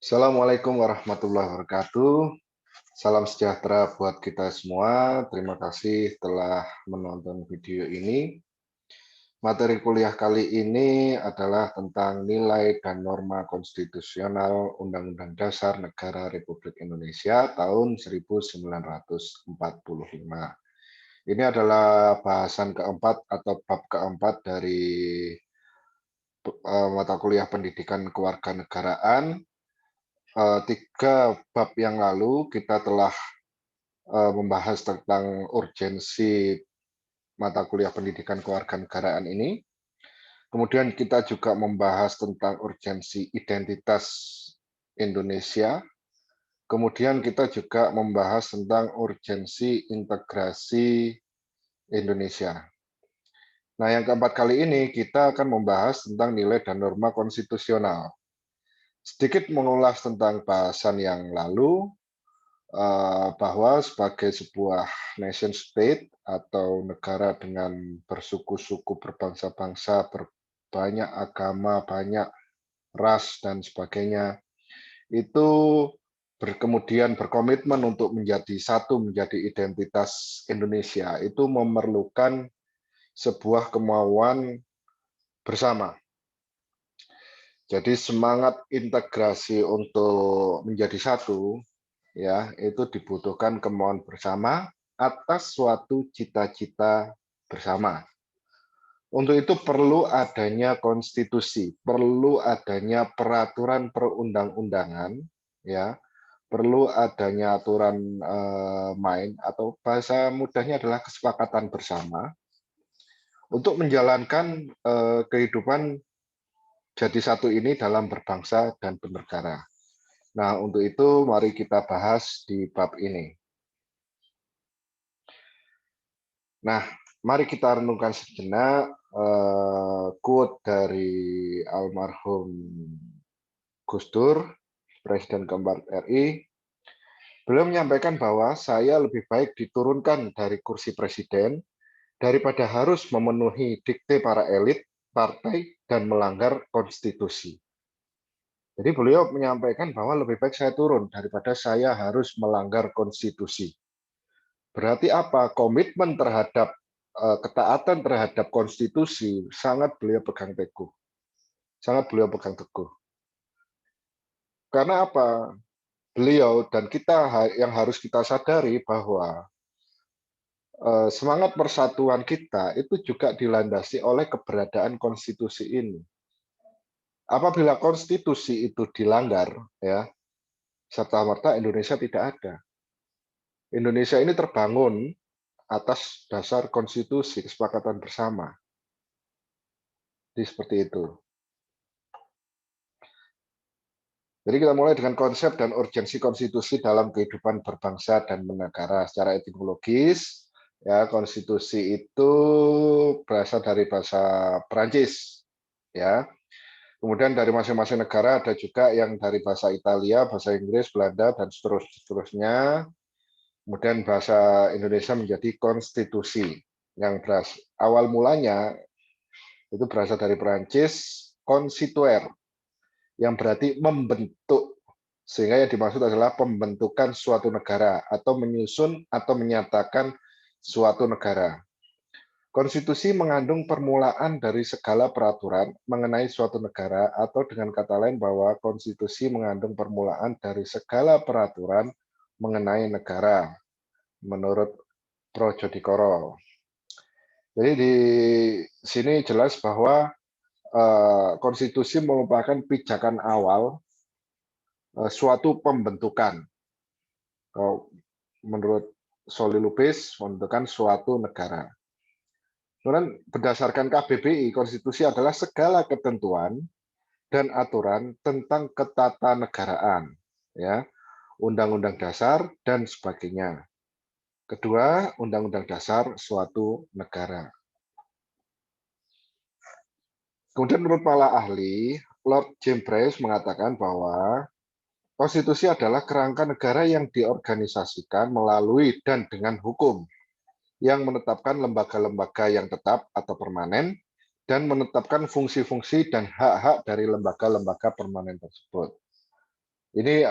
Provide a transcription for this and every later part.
Assalamualaikum warahmatullahi wabarakatuh. Salam sejahtera buat kita semua. Terima kasih telah menonton video ini. Materi kuliah kali ini adalah tentang nilai dan norma konstitusional Undang-Undang Dasar Negara Republik Indonesia tahun 1945. Ini adalah bahasan keempat atau bab keempat dari mata kuliah Pendidikan Kewarganegaraan. 3 bab yang lalu kita telah membahas tentang urgensi mata kuliah pendidikan kewarganegaraan ini. Kemudian kita juga membahas tentang urgensi identitas Indonesia. Kemudian kita juga membahas tentang urgensi integrasi Indonesia. Nah, yang keempat kali ini kita akan membahas tentang nilai dan norma konstitusional. Sedikit mengulas tentang bahasan yang lalu, bahwa sebagai sebuah nation state atau negara dengan bersuku-suku, berbangsa-bangsa, banyak agama, banyak ras, dan sebagainya, itu kemudian berkomitmen untuk menjadi satu, menjadi identitas Indonesia, itu memerlukan sebuah kemauan bersama. Jadi semangat integrasi untuk menjadi satu, ya, itu dibutuhkan kemauan bersama atas suatu cita-cita bersama. Untuk itu perlu adanya konstitusi, perlu adanya peraturan perundang-undangan, ya, perlu adanya aturan main atau bahasa mudahnya adalah kesepakatan bersama untuk menjalankan kehidupan jadi satu ini dalam berbangsa dan bernegara. Nah, untuk itu mari kita bahas di bab ini. Nah, mari kita renungkan sejenak quote dari almarhum Gus Dur, Presiden keempat RI. Beliau menyampaikan bahwa saya lebih baik diturunkan dari kursi presiden daripada harus memenuhi dikte para elit, partai, dan melanggar konstitusi. Jadi beliau menyampaikan bahwa lebih baik saya turun daripada saya harus melanggar konstitusi. Berarti apa? Komitmen terhadap ketaatan terhadap konstitusi sangat beliau pegang teguh. Sangat beliau pegang teguh. Karena apa? Beliau dan kita yang harus kita sadari bahwa semangat persatuan kita itu juga dilandasi oleh keberadaan konstitusi ini. Apabila konstitusi itu dilanggar, ya, serta-merta Indonesia tidak ada. Indonesia ini terbangun atas dasar konstitusi, kesepakatan bersama. Jadi seperti itu. Jadi kita mulai dengan konsep dan urgensi konstitusi dalam kehidupan berbangsa dan bernegara. Secara etimologis, ya, konstitusi itu berasal dari bahasa Perancis, ya. Kemudian dari masing-masing negara ada juga yang dari bahasa Italia, bahasa Inggris, Belanda, dan seterusnya. Kemudian bahasa Indonesia menjadi konstitusi. Yang awal mulanya itu berasal dari Perancis, constituere, yang berarti membentuk, sehingga yang dimaksud adalah pembentukan suatu negara atau menyusun atau menyatakan suatu negara. Konstitusi mengandung permulaan dari segala peraturan mengenai suatu negara, atau dengan kata lain bahwa konstitusi mengandung permulaan dari segala peraturan mengenai negara, menurut Projodikoro. Jadi di sini jelas bahwa konstitusi merupakan pijakan awal suatu pembentukan. Menurut Soli Lubis, pembentukan suatu negara. Kemudian berdasarkan KBBI, konstitusi adalah segala ketentuan dan aturan tentang ketatanegaraan, ya, undang-undang dasar dan sebagainya. Kedua, undang-undang dasar suatu negara. Kemudian menurut para ahli, Lord James Bryce mengatakan bahwa konstitusi adalah kerangka negara yang diorganisasikan melalui dan dengan hukum, yang menetapkan lembaga-lembaga yang tetap atau permanen, dan menetapkan fungsi-fungsi dan hak-hak dari lembaga-lembaga permanen tersebut. Ini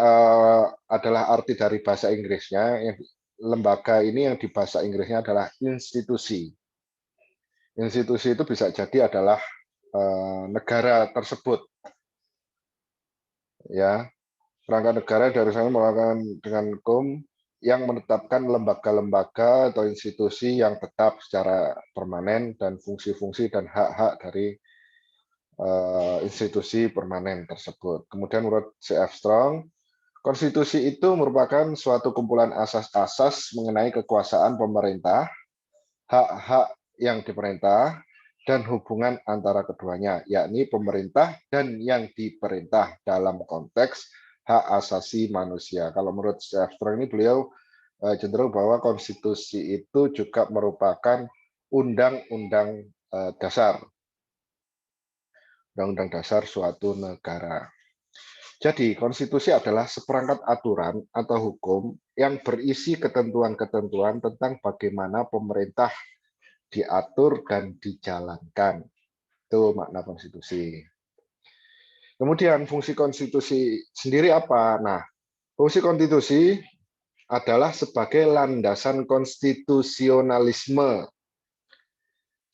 adalah arti dari bahasa Inggrisnya. Lembaga ini yang di bahasa Inggrisnya adalah institusi. Institusi itu bisa jadi adalah negara tersebut, ya. Perangkat negara dari sana melakukan dengan hukum yang menetapkan lembaga-lembaga atau institusi yang tetap secara permanen dan fungsi-fungsi dan hak-hak dari institusi permanen tersebut. Kemudian menurut C.F. Strong, konstitusi itu merupakan suatu kumpulan asas-asas mengenai kekuasaan pemerintah, hak-hak yang diperintah, dan hubungan antara keduanya, yakni pemerintah dan yang diperintah dalam konteks hak asasi manusia. Kalau menurut C.F. Strong ini beliau cenderung bahwa konstitusi itu juga merupakan undang-undang dasar, undang-undang dasar suatu negara. Jadi, konstitusi adalah seperangkat aturan atau hukum yang berisi ketentuan-ketentuan tentang bagaimana pemerintah diatur dan dijalankan. Itu makna konstitusi. Kemudian fungsi konstitusi sendiri apa? Nah, fungsi konstitusi adalah sebagai landasan konstitusionalisme.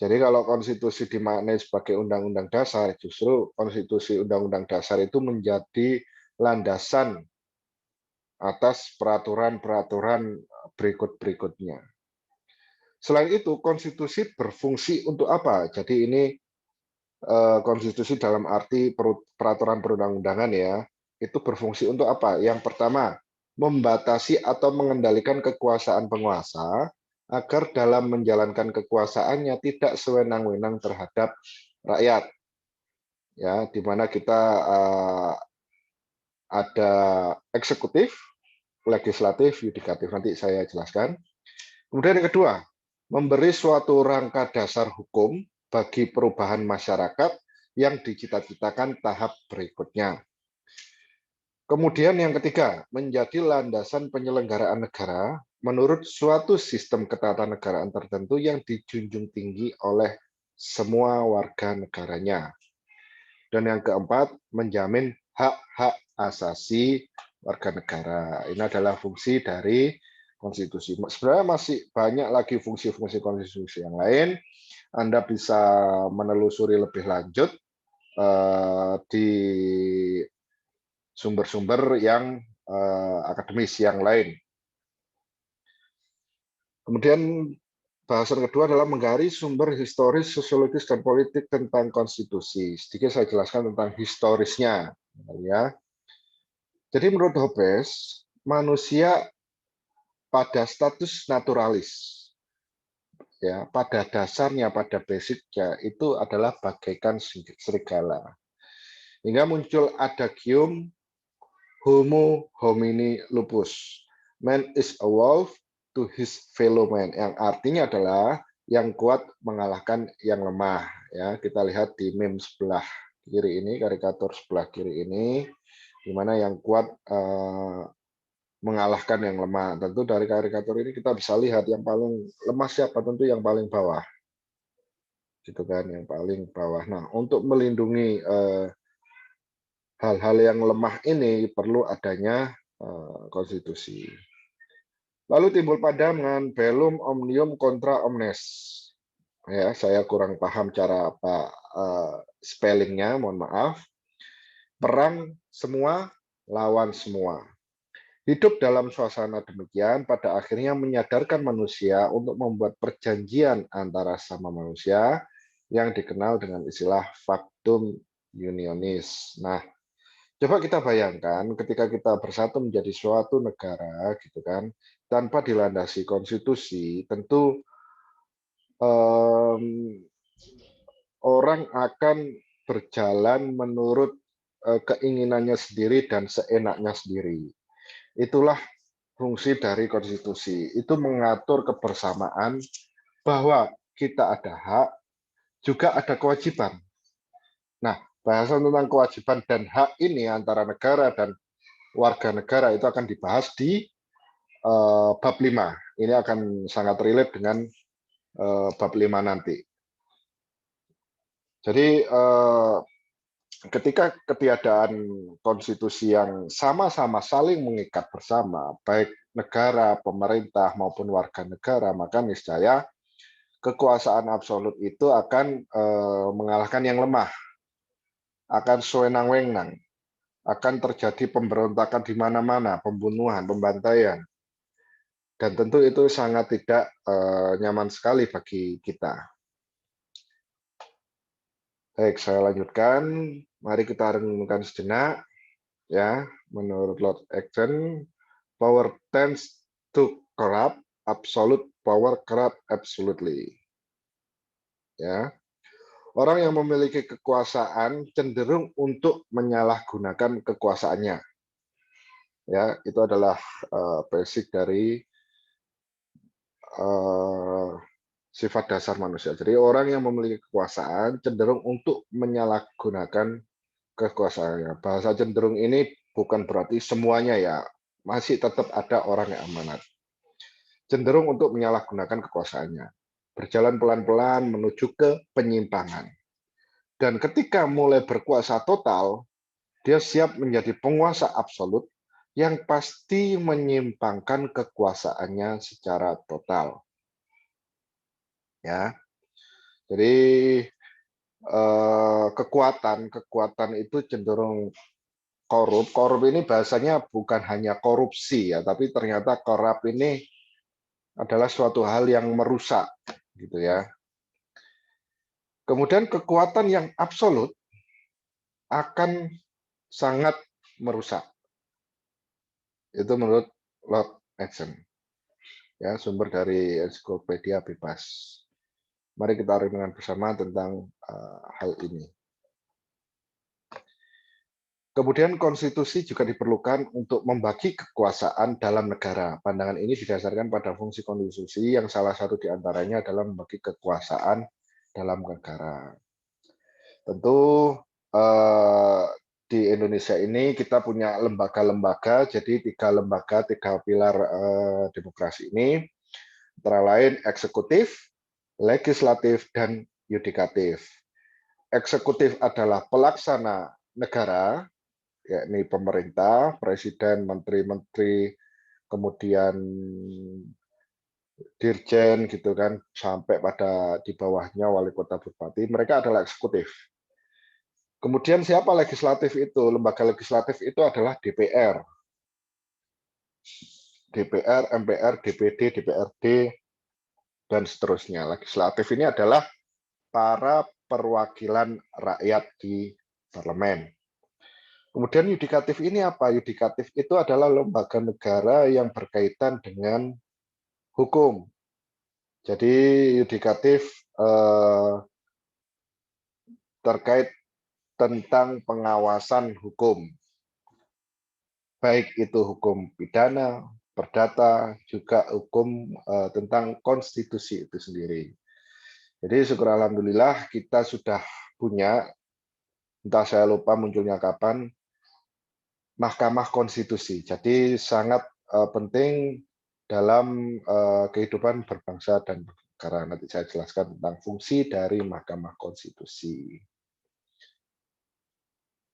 Jadi kalau konstitusi dimaknai sebagai undang-undang dasar, justru konstitusi undang-undang dasar itu menjadi landasan atas peraturan-peraturan berikut-berikutnya. Selain itu, konstitusi berfungsi untuk apa? Jadi ini konstitusi dalam arti peraturan perundang-undangan ya, itu berfungsi untuk apa? Yang pertama, membatasi atau mengendalikan kekuasaan penguasa agar dalam menjalankan kekuasaannya tidak sewenang-wenang terhadap rakyat. Ya, di mana kita ada eksekutif, legislatif, yudikatif. Nanti saya jelaskan. Kemudian yang kedua, memberi suatu rangka dasar hukum bagi perubahan masyarakat yang dicita-citakan tahap berikutnya. Kemudian yang ketiga, menjadi landasan penyelenggaraan negara menurut suatu sistem ketatanegaraan tertentu yang dijunjung tinggi oleh semua warga negaranya. Dan yang keempat, menjamin hak-hak asasi warga negara. Ini adalah fungsi dari konstitusi. Sebenarnya masih banyak lagi fungsi-fungsi konstitusi yang lain. Anda bisa menelusuri lebih lanjut di sumber-sumber yang akademis yang lain. Kemudian bahasan kedua adalah menggali sumber historis, sosiologis, dan politik tentang konstitusi. Sedikit saya jelaskan tentang historisnya. Ya. Jadi menurut Hobbes, manusia pada status naturalis, ya, pada dasarnya, pada basicnya itu adalah bagaikan serigala. Hingga muncul adagium Homo homini lupus. Man is a wolf to his fellow man. Yang artinya adalah yang kuat mengalahkan yang lemah. Ya, kita lihat di meme sebelah kiri ini, karikatur sebelah kiri ini, di mana yang kuat mengalahkan yang lemah. Tentu dari karikatur ini kita bisa lihat yang paling lemah siapa, tentu yang paling bawah. Gitu kan, yang paling bawah. Nah, untuk melindungi hal-hal yang lemah ini perlu adanya konstitusi. Lalu timbul pandangan bellum omnium contra omnes. Ya, saya kurang paham cara apa spellingnya, mohon maaf. Perang semua lawan semua. Hidup dalam suasana demikian pada akhirnya menyadarkan manusia untuk membuat perjanjian antara sama manusia yang dikenal dengan istilah factum unionis. Nah, coba kita bayangkan ketika kita bersatu menjadi suatu negara, gitu kan, tanpa dilandasi konstitusi, tentu orang akan berjalan menurut keinginannya sendiri dan seenaknya sendiri. Itulah fungsi dari konstitusi. Itu mengatur kebersamaan bahwa kita ada hak, juga ada kewajiban. Nah, bahasan tentang kewajiban dan hak ini antara negara dan warga negara itu akan dibahas di bab 5. Ini akan sangat relate dengan bab 5 nanti. Jadi ketika ketiadaan konstitusi yang sama-sama saling mengikat bersama, baik negara, pemerintah maupun warga negara, maka niscaya kekuasaan absolut itu akan mengalahkan yang lemah, akan sewenang-wenang, akan terjadi pemberontakan di mana-mana, pembunuhan, pembantaian, dan tentu itu sangat tidak nyaman sekali bagi kita. Baik, saya lanjutkan. Mari kita renungkan sejenak. Ya, menurut Lord Acton, power tends to corrupt, absolute power corrupt absolutely. Ya, orang yang memiliki kekuasaan cenderung untuk menyalahgunakan kekuasaannya. Ya, itu adalah basic dari sifat dasar manusia. Jadi orang yang memiliki kekuasaan cenderung untuk menyalahgunakan kekuasaannya. Bahasa cenderung ini bukan berarti semuanya ya, masih tetap ada orang yang amanat. Cenderung untuk menyalahgunakan kekuasaannya. Berjalan pelan-pelan menuju ke penyimpangan. Dan ketika mulai berkuasa total, dia siap menjadi penguasa absolut yang pasti menyimpangkan kekuasaannya secara total. Ya, jadi kekuatan itu cenderung korup. Korup ini bahasanya bukan hanya korupsi ya, tapi ternyata korup ini adalah suatu hal yang merusak, gitu ya. Kemudian kekuatan yang absolut akan sangat merusak. Itu menurut Lord Acton. Ya, sumber dari ensiklopedia bebas. Mari kita renungkan bersama tentang hal ini. Kemudian konstitusi juga diperlukan untuk membagi kekuasaan dalam negara. Pandangan ini didasarkan pada fungsi konstitusi yang salah satu diantaranya adalah membagi kekuasaan dalam negara. Tentu di Indonesia ini kita punya lembaga-lembaga, jadi 3 lembaga, 3 pilar demokrasi ini, antara lain eksekutif, legislatif, dan yudikatif. Eksekutif adalah pelaksana negara, yakni pemerintah, presiden, menteri-menteri, kemudian dirjen gitu kan, sampai pada di bawahnya wali kota bupati, mereka adalah eksekutif. Kemudian siapa legislatif itu? Lembaga legislatif itu adalah DPR. DPR, MPR, DPD, DPRD, dan seterusnya. Legislatif ini adalah para perwakilan rakyat di parlemen. Kemudian yudikatif ini apa? Yudikatif itu adalah lembaga negara yang berkaitan dengan hukum. Jadi yudikatif terkait tentang pengawasan hukum. Baik itu hukum pidana, perdata, juga hukum tentang konstitusi itu sendiri. Jadi syukur alhamdulillah kita sudah punya, entah saya lupa munculnya kapan, Mahkamah Konstitusi. Jadi sangat penting dalam kehidupan berbangsa dan bernegara. Nanti saya jelaskan tentang fungsi dari Mahkamah Konstitusi.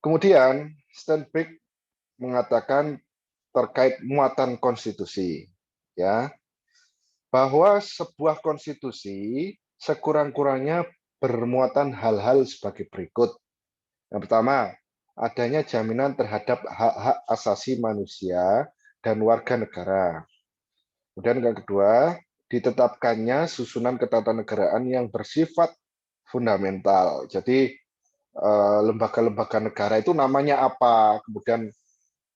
Kemudian Steinbeck mengatakan terkait muatan konstitusi, ya, bahwa sebuah konstitusi sekurang-kurangnya bermuatan hal-hal sebagai berikut. Yang pertama, adanya jaminan terhadap hak-hak asasi manusia dan warga negara. Kemudian yang kedua, ditetapkannya susunan ketatanegaraan yang bersifat fundamental. Jadi lembaga-lembaga negara itu namanya apa, kemudian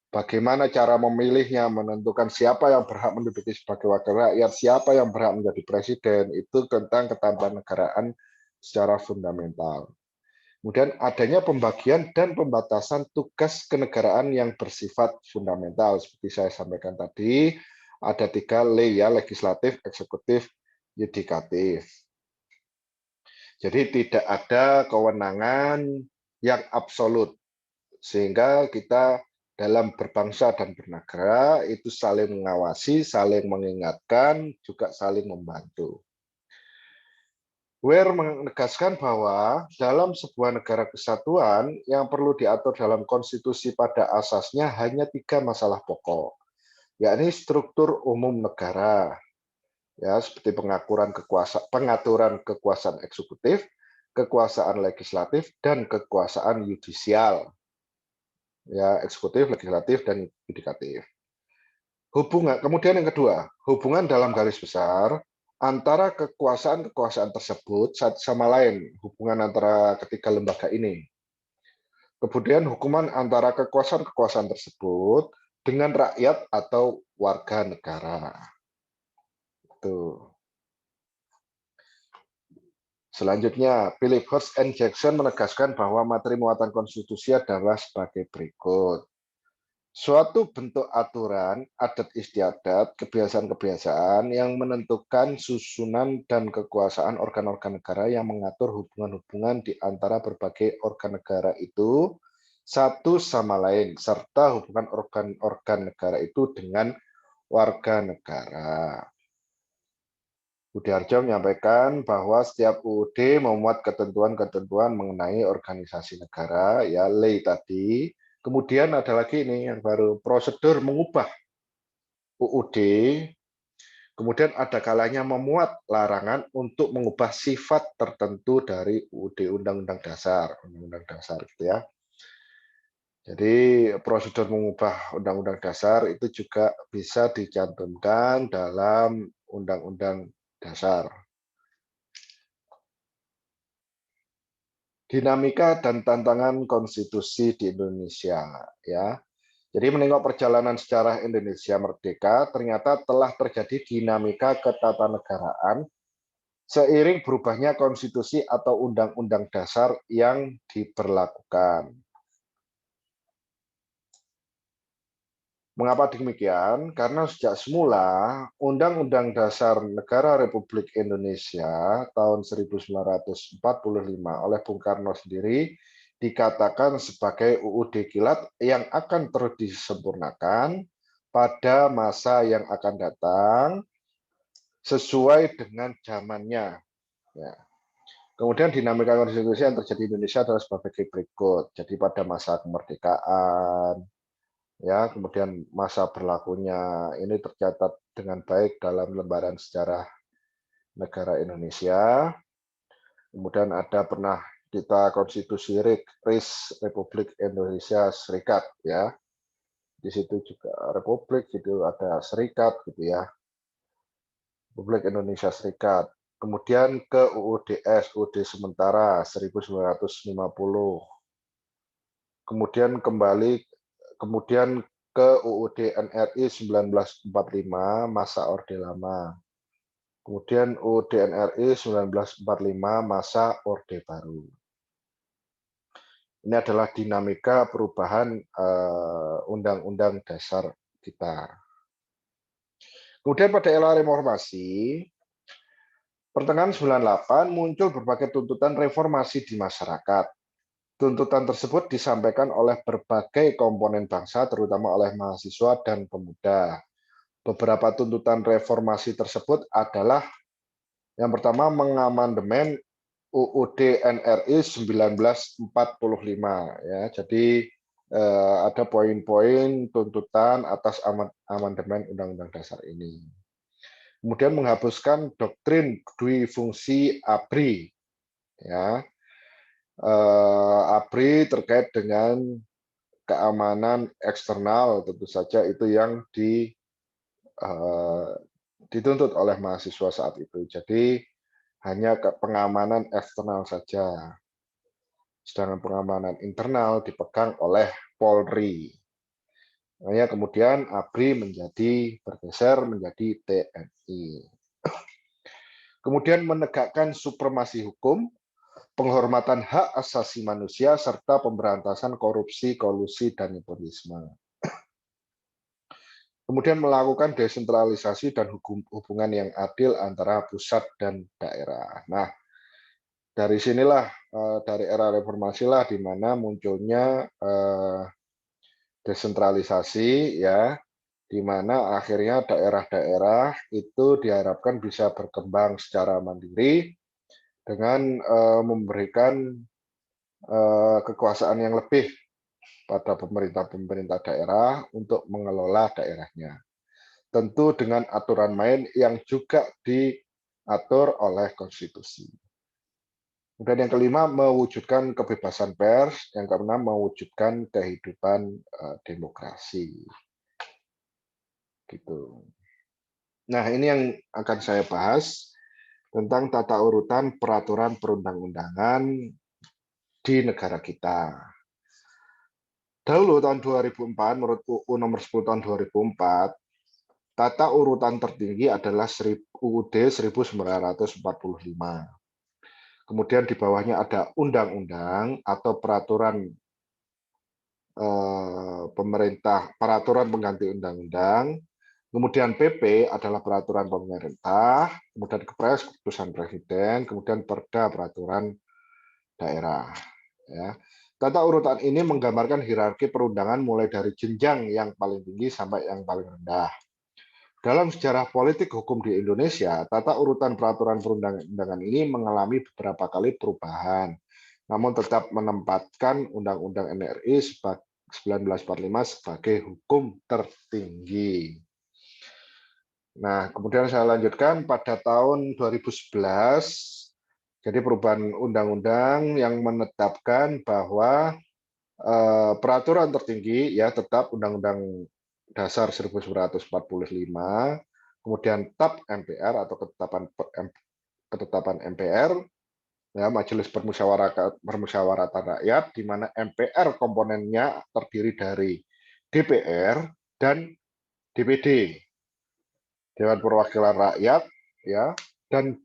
bagaimana cara memilihnya, menentukan siapa yang berhak menduduki sebagai wakil rakyat, siapa yang berhak menjadi presiden, itu tentang ketatanegaraan secara fundamental. Kemudian adanya pembagian dan pembatasan tugas kenegaraan yang bersifat fundamental. Seperti saya sampaikan tadi, ada 3 ya, legislatif, eksekutif, yudikatif. Jadi tidak ada kewenangan yang absolut. Sehingga kita dalam berbangsa dan bernegara itu saling mengawasi, saling mengingatkan, juga saling membantu. Ware menegaskan bahwa dalam sebuah negara kesatuan yang perlu diatur dalam konstitusi pada asasnya hanya 3 masalah pokok, yakni struktur umum negara, ya seperti pengaturan kekuasaan eksekutif, kekuasaan legislatif, dan kekuasaan yudisial, ya eksekutif, legislatif, dan yudikatif. Kemudian yang kedua, hubungan dalam garis besar antara kekuasaan-kekuasaan tersebut satu sama lain, hubungan antara ketiga lembaga ini. Kemudian hukuman antara kekuasaan-kekuasaan tersebut dengan rakyat atau warga negara. Itu. Selanjutnya, Philip Hurst and Jackson menegaskan bahwa materi muatan konstitusi adalah sebagai berikut. Suatu bentuk aturan, adat istiadat, kebiasaan-kebiasaan yang menentukan susunan dan kekuasaan organ-organ negara yang mengatur hubungan-hubungan di antara berbagai organ negara itu satu sama lain, serta hubungan organ-organ negara itu dengan warga negara. Budi Harjo menyampaikan bahwa setiap UUD memuat ketentuan-ketentuan mengenai organisasi negara, ya lei tadi. Kemudian ada lagi ini yang baru, prosedur mengubah UUD. Kemudian ada kalanya memuat larangan untuk mengubah sifat tertentu dari UUD Undang-Undang Dasar, gitu ya. Jadi prosedur mengubah Undang-Undang Dasar itu juga bisa dicantumkan dalam Undang-Undang Dasar. Dinamika dan tantangan konstitusi di Indonesia, ya. Jadi menengok perjalanan sejarah Indonesia merdeka, ternyata telah terjadi dinamika ketatanegaraan seiring berubahnya konstitusi atau undang-undang dasar yang diberlakukan. Mengapa demikian? Karena sejak semula Undang-Undang Dasar Negara Republik Indonesia tahun 1945 oleh Bung Karno sendiri dikatakan sebagai UUD kilat yang akan terus disempurnakan pada masa yang akan datang sesuai dengan zamannya. Ya. Kemudian dinamika konstitusi yang terjadi di Indonesia adalah sebagai berikut. Jadi pada masa kemerdekaan, ya kemudian masa berlakunya ini tercatat dengan baik dalam lembaran sejarah negara Indonesia. Kemudian ada pernah kita konstitusi RIS Republik Indonesia Serikat, ya di situ juga Republik gitu, ada Serikat gitu ya, Republik Indonesia Serikat. Kemudian ke UUDS, UUD sementara 1950. Kemudian kemudian ke UUD NRI 1945 masa Orde Lama. Kemudian UUD NRI 1945 masa Orde Baru. Ini adalah dinamika perubahan Undang-Undang Dasar kita. Kemudian pada era reformasi, pertengahan 98 muncul berbagai tuntutan reformasi di masyarakat. Tuntutan tersebut disampaikan oleh berbagai komponen bangsa, terutama oleh mahasiswa dan pemuda. Beberapa tuntutan reformasi tersebut adalah yang pertama mengamandemen UUD NRI 1945, ya. Jadi ada poin-poin tuntutan atas amandemen Undang-Undang Dasar ini. Kemudian menghapuskan doktrin duifungsi ABRI, ya. ABRI terkait dengan keamanan eksternal, tentu saja itu yang dituntut oleh mahasiswa saat itu. Jadi hanya pengamanan eksternal saja, sedangkan pengamanan internal dipegang oleh Polri. Makanya kemudian ABRI bergeser menjadi TNI. Kemudian menegakkan supremasi hukum, penghormatan hak asasi manusia, serta pemberantasan korupsi, kolusi, dan nepotisme. Kemudian melakukan desentralisasi dan hubungan yang adil antara pusat dan daerah. Nah, dari sinilah, dari era reformasi lah di mana munculnya desentralisasi, ya, di mana akhirnya daerah-daerah itu diharapkan bisa berkembang secara mandiri dengan memberikan kekuasaan yang lebih pada pemerintah-pemerintah daerah untuk mengelola daerahnya. Tentu dengan aturan main yang juga diatur oleh konstitusi. Kemudian yang kelima, mewujudkan kebebasan pers. Yang keenam, mewujudkan kehidupan demokrasi. Gitu. Nah, ini yang akan saya bahas tentang tata urutan peraturan perundang-undangan di negara kita. Dahulu tahun 2004, menurut UU nomor 10 tahun 2004, tata urutan tertinggi adalah UUD 1945. Kemudian di bawahnya ada undang-undang atau peraturan pemerintah, peraturan pengganti undang-undang. Kemudian PP adalah peraturan pemerintah, kemudian Kepres keputusan presiden, kemudian Perda peraturan daerah. Ya. Tata urutan ini menggambarkan hierarki perundangan mulai dari jenjang yang paling tinggi sampai yang paling rendah. Dalam sejarah politik hukum di Indonesia, tata urutan peraturan perundang-undangan ini mengalami beberapa kali perubahan, namun tetap menempatkan Undang-Undang NRI 1945 sebagai hukum tertinggi. Nah, kemudian saya lanjutkan pada tahun 2011, jadi perubahan undang-undang yang menetapkan bahwa peraturan tertinggi ya tetap Undang-Undang Dasar 1945, kemudian TAP MPR atau ketetapan MPR, ya Majelis Permusyawaratan Rakyat, di mana MPR komponennya terdiri dari DPR dan DPD, Dewan Perwakilan Rakyat, ya, dan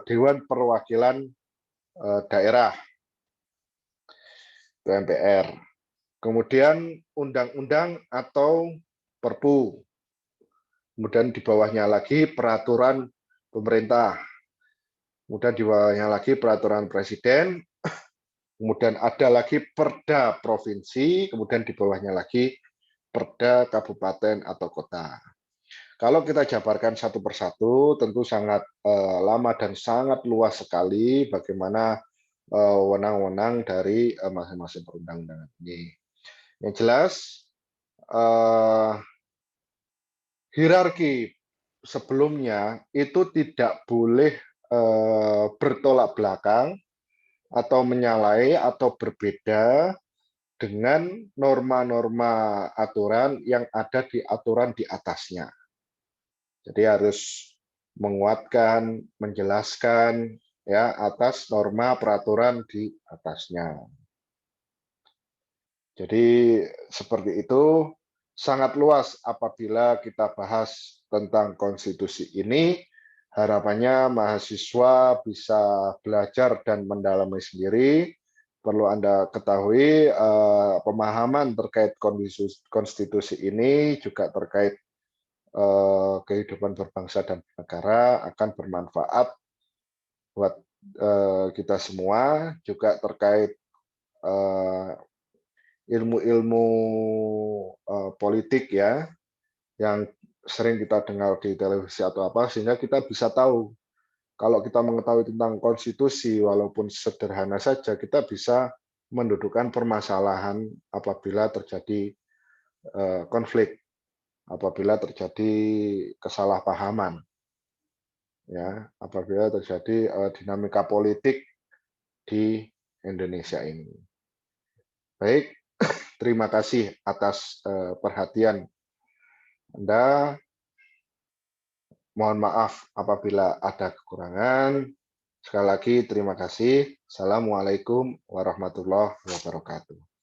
Dewan Perwakilan Daerah, MPR. Kemudian undang-undang atau Perpu. Kemudian di bawahnya lagi peraturan pemerintah. Kemudian di bawahnya lagi peraturan presiden. Kemudian ada lagi perda provinsi. Kemudian di bawahnya lagi perda kabupaten atau kota. Kalau kita jabarkan satu persatu, tentu sangat lama dan sangat luas sekali bagaimana wewenang-wewenang dari masing-masing perundang-undangan ini. Yang jelas, hierarki sebelumnya itu tidak boleh bertolak belakang atau menyalahi atau berbeda dengan norma-norma aturan yang ada di aturan di atasnya. Jadi harus menguatkan, menjelaskan ya atas norma peraturan di atasnya. Jadi seperti itu, sangat luas apabila kita bahas tentang konstitusi ini. Harapannya mahasiswa bisa belajar dan mendalami sendiri. Perlu Anda ketahui pemahaman terkait konstitusi ini juga terkait kehidupan berbangsa dan bernegara akan bermanfaat buat kita semua, juga terkait ilmu-ilmu politik ya, yang sering kita dengar di televisi atau apa, sehingga kita bisa tahu. Kalau kita mengetahui tentang konstitusi, walaupun sederhana saja, kita bisa mendudukkan permasalahan apabila terjadi konflik, apabila terjadi kesalahpahaman, ya, apabila terjadi dinamika politik di Indonesia ini. Baik, terima kasih atas perhatian Anda. Mohon maaf apabila ada kekurangan. Sekali lagi terima kasih. Assalamualaikum warahmatullahi wabarakatuh.